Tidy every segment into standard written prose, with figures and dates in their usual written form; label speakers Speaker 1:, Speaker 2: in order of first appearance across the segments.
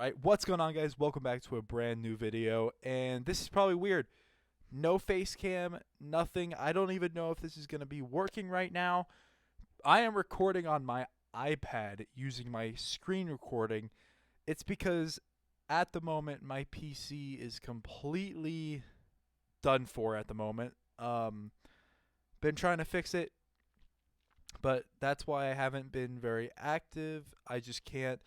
Speaker 1: Alright, what's going on, guys? Welcome back to a brand new video, and this is probably weird. No face cam, nothing. I don't even know if this is going to be working right now. I am recording on my iPad using my screen recording. It's because at the moment my PC is completely done for at the moment. Been trying to fix it, but that's why I haven't been very active. I just can't.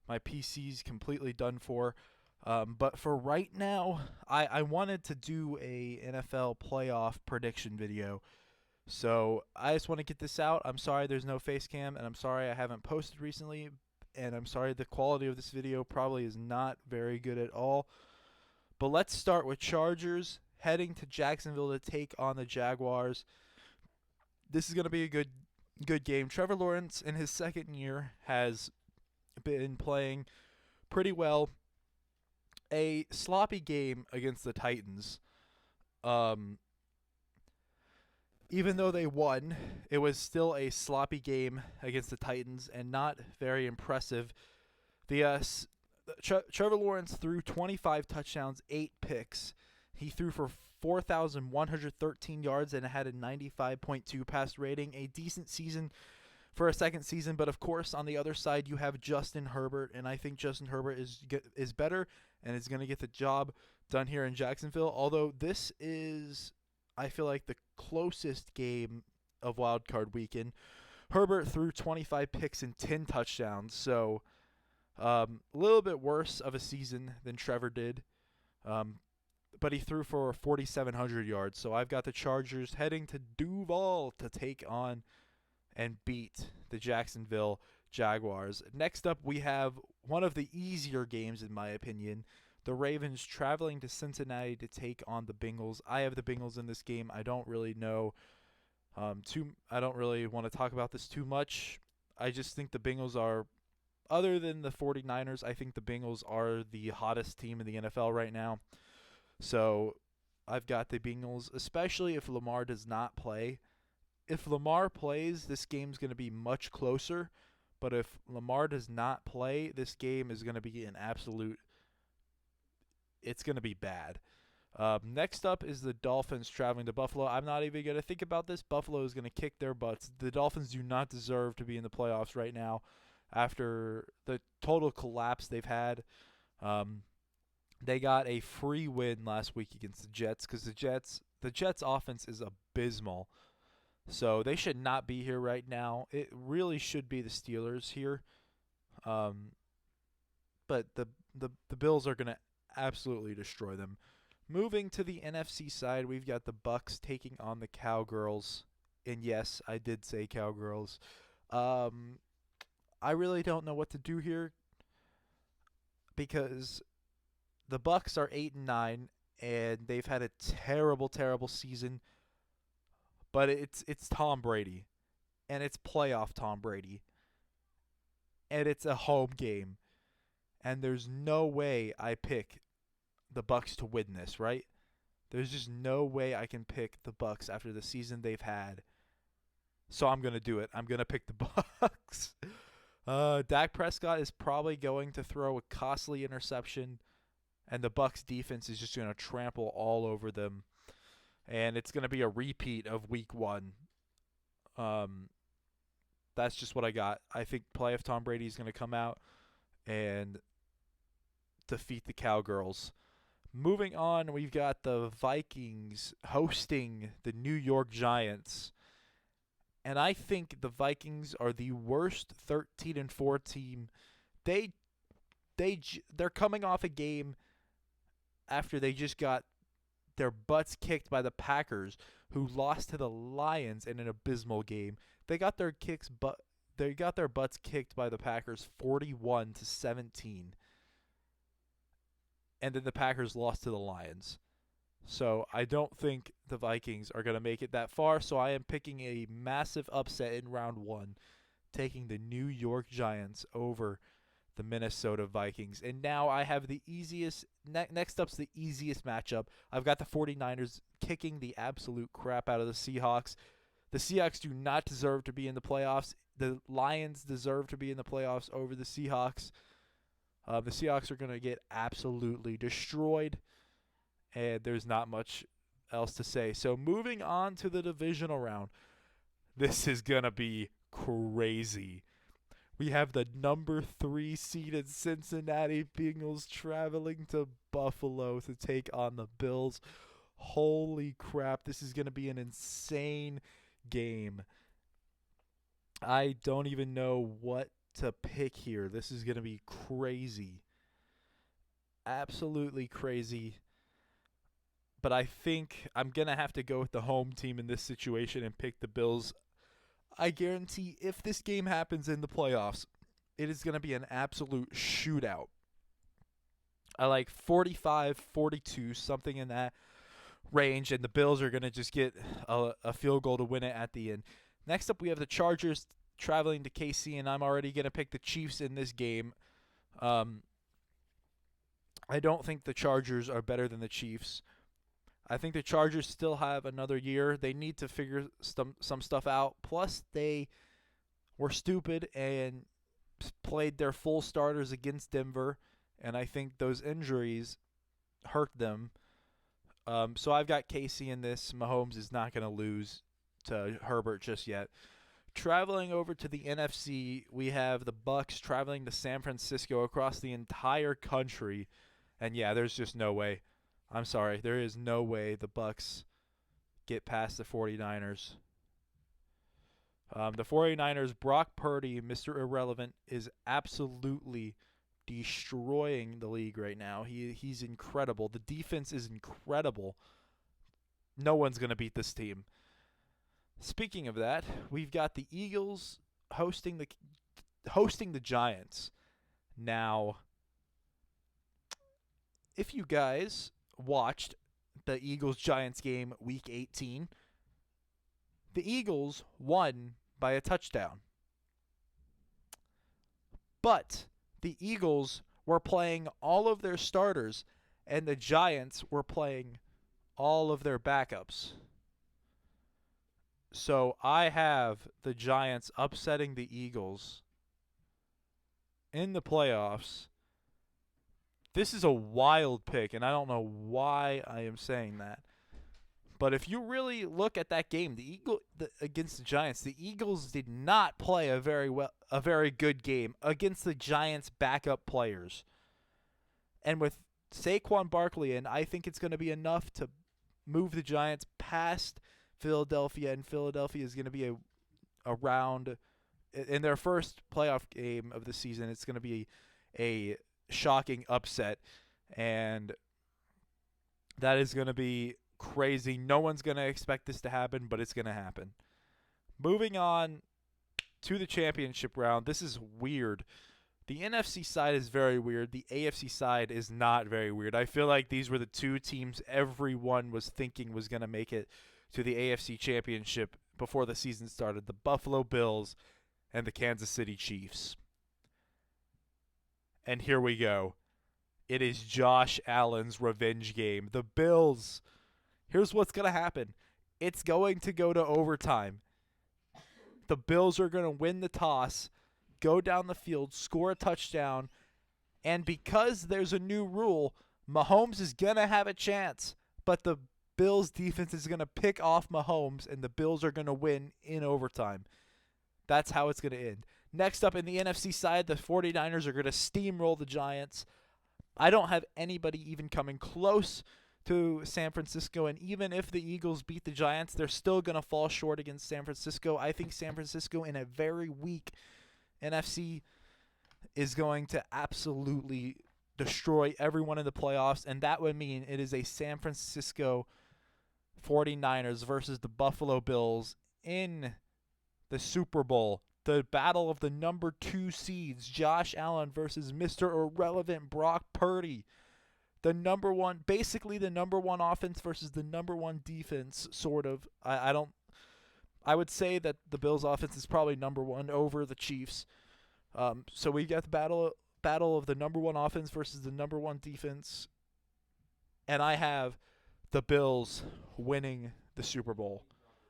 Speaker 1: My PC's completely done for. But for right now, I wanted to do a NFL playoff prediction video. So I just want to get this out. I'm sorry there's no face cam, and I'm sorry I haven't posted recently, and I'm sorry the quality of this video probably is not very good at all. But let's start with Chargers heading to Jacksonville to take on the Jaguars. This is going to be a good game. Trevor Lawrence in his second year has been playing pretty well. A sloppy game against the Titans. Even though they won, it was still a sloppy game against the Titans and not very impressive. Trevor Lawrence threw 25 touchdowns, 8 picks. He threw for 4,113 yards and had a 95.2 pass rating. A decent season for a second season, but of course on the other side you have Justin Herbert, and I think Justin Herbert is better and is going to get the job done here in Jacksonville. Although this is, I feel like, the closest game of Wild Card Weekend. Herbert threw 25 picks and 10 touchdowns, so a little bit worse of a season than Trevor did. But he threw for 4,700 yards. So I've got the Chargers heading to Duval to take on and beat the Jacksonville Jaguars. Next up, we have one of the easier games, in my opinion. The Ravens traveling to Cincinnati to take on the Bengals. I have the Bengals in this game. I don't really know I don't really want to talk about this too much. I just think the Bengals are, other than the 49ers, I think the Bengals are the hottest team in the NFL right now. So I've got the Bengals, especially if Lamar does not play. If Lamar plays, this game's going to be much closer. But if Lamar does not play, this game is going to be it's going to be bad. Next up is the Dolphins traveling to Buffalo. I'm not even going to think about this. Buffalo is going to kick their butts. The Dolphins do not deserve to be in the playoffs right now after the total collapse they've had. They got a free win last week against the Jets because the Jets offense is abysmal. So they should not be here right now. It really should be the Steelers here. But the Bills are going to absolutely destroy them. Moving to the NFC side, we've got the Bucks taking on the Cowgirls. And yes, I did say Cowgirls. I really don't know what to do here because the Bucks are 8-9 and they've had a terrible season. But it's Tom Brady, and it's playoff Tom Brady, and it's a home game, and there's no way I pick the Bucks to win this, right? There's just no way I can pick the Bucks after the season they've had. So I'm gonna do it. I'm gonna pick the Bucks. Dak Prescott is probably going to throw a costly interception, and the Bucks defense is just gonna trample all over them. And it's going to be a repeat of week 1. That's just what I got. I think playoff Tom Brady is going to come out and defeat the Cowgirls. Moving on, we've got the Vikings hosting the New York Giants. And I think the Vikings are the worst 13-4 team. They're coming off a game after they just got their butts kicked by the Packers, who lost to the Lions in an abysmal game. They got their butts kicked by the Packers 41-17. And then the Packers lost to the Lions. So I don't think the Vikings are going to make it that far, so I am picking a massive upset in round 1, taking the New York Giants over the Minnesota Vikings. And now I have the easiest next up's the easiest matchup. I've got the 49ers kicking the absolute crap out of the Seahawks. The Seahawks do not deserve to be in the playoffs. The Lions deserve to be in the playoffs over the Seahawks. The Seahawks are going to get absolutely destroyed, and there's not much else to say. So moving on to the divisional round, this is going to be crazy. We have the number 3 seeded Cincinnati Bengals traveling to Buffalo to take on the Bills. Holy crap, this is going to be an insane game. I don't even know what to pick here. This is going to be crazy. Absolutely crazy. But I think I'm going to have to go with the home team in this situation and pick the Bills. I guarantee if this game happens in the playoffs, it is going to be an absolute shootout. I like 45-42, something in that range, and the Bills are going to just get a field goal to win it at the end. Next up, we have the Chargers traveling to KC, and I'm already going to pick the Chiefs in this game. I don't think the Chargers are better than the Chiefs. I think the Chargers still have another year. They need to figure some stuff out. Plus, they were stupid and played their full starters against Denver, and I think those injuries hurt them. So I've got KC in this. Mahomes is not going to lose to Herbert just yet. Traveling over to the NFC, we have the Bucs traveling to San Francisco across the entire country. And yeah, there's just no way. I'm sorry. There is no way the Bucs get past the 49ers. The 49ers, Brock Purdy, Mr. Irrelevant, is absolutely destroying the league right now. He's incredible. The defense is incredible. No one's going to beat this team. Speaking of that, we've got the Eagles hosting the Giants. Now, if you guys watched the Eagles-Giants game Week 18, the Eagles won by a touchdown. But the Eagles were playing all of their starters, and the Giants were playing all of their backups. So I have the Giants upsetting the Eagles in the playoffs. This is a wild pick, and I don't know why I am saying that. But if you really look at that game, against the Giants, the Eagles did not play a very good game against the Giants' backup players. And with Saquon Barkley, and I think it's going to be enough to move the Giants past Philadelphia, and Philadelphia is going to be a round in their first playoff game of the season. It's going to be a shocking upset, and that is going to be crazy. No one's going to expect this to happen, but it's going to happen. Moving on to the championship round. This is weird. The NFC side is very weird. The AFC side is not very weird. I feel like these were the two teams everyone was thinking was going to make it to the AFC championship before the season started. The Buffalo Bills and the Kansas City Chiefs. And here we go. It is Josh Allen's revenge game. The Bills. Here's what's going to happen. It's going to go to overtime. The Bills are going to win the toss, go down the field, score a touchdown, and because there's a new rule, Mahomes is going to have a chance, but the Bills defense is going to pick off Mahomes, and the Bills are going to win in overtime. That's how it's going to end. Next up in the NFC side, the 49ers are going to steamroll the Giants. I don't have anybody even coming close to San Francisco, and even if the Eagles beat the Giants, they're still going to fall short against San Francisco. I think San Francisco, in a very weak NFC, is going to absolutely destroy everyone in the playoffs, and that would mean it is a San Francisco 49ers versus the Buffalo Bills in the Super Bowl. The battle of the number 2 seeds, Josh Allen versus Mr. Irrelevant Brock Purdy. Basically the number 1 offense versus the number 1 defense, sort of. I would say that the Bills' offense is probably number 1 over the Chiefs. So we got the battle of the number 1 offense versus the number 1 defense, and I have the Bills winning the Super Bowl.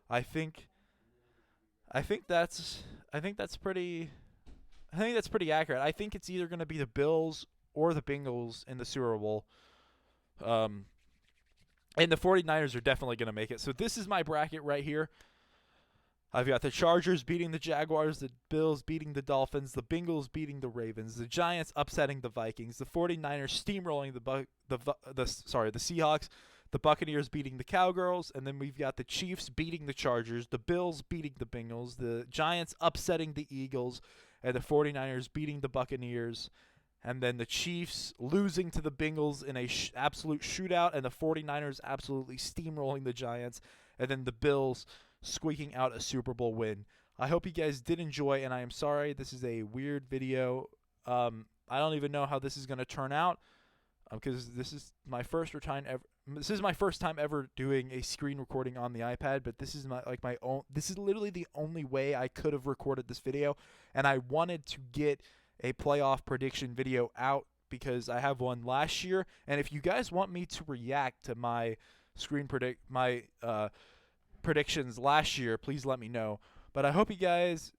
Speaker 1: I think that's pretty accurate. I think it's either going to be the Bills or the Bengals in the Super Bowl. And the 49ers are definitely going to make it. So this is my bracket right here. I've got the Chargers beating the Jaguars, the Bills beating the Dolphins, the Bengals beating the Ravens, the Giants upsetting the Vikings, the 49ers steamrolling the Seahawks, the Buccaneers beating the Cowgirls, and then we've got the Chiefs beating the Chargers, the Bills beating the Bengals, the Giants upsetting the Eagles, and the 49ers beating the Buccaneers, and then the Chiefs losing to the Bengals in a absolute shootout, and the 49ers absolutely steamrolling the Giants, and then the Bills squeaking out a Super Bowl win. I hope you guys did enjoy, and I am sorry this is a weird video. I don't even know how this is going to turn out because this is my first time ever doing a screen recording on the iPad, but this is my own. This is literally the only way I could have recorded this video, and I wanted to get a playoff prediction video out because I have one last year, and if you guys want me to react to my predictions last year, please let me know. But I hope you guys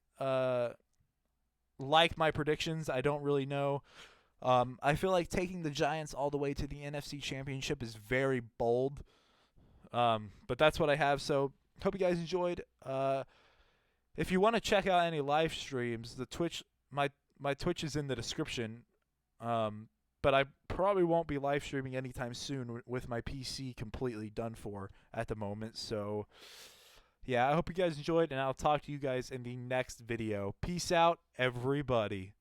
Speaker 1: like my predictions. I don't really know. I feel like taking the Giants all the way to the NFC Championship is very bold. But that's what I have. So hope you guys enjoyed. If you want to check out any live streams, the Twitch, my Twitch is in the description. But I probably won't be live streaming anytime soon with my PC completely done for at the moment. So, yeah, I hope you guys enjoyed, and I'll talk to you guys in the next video. Peace out, everybody.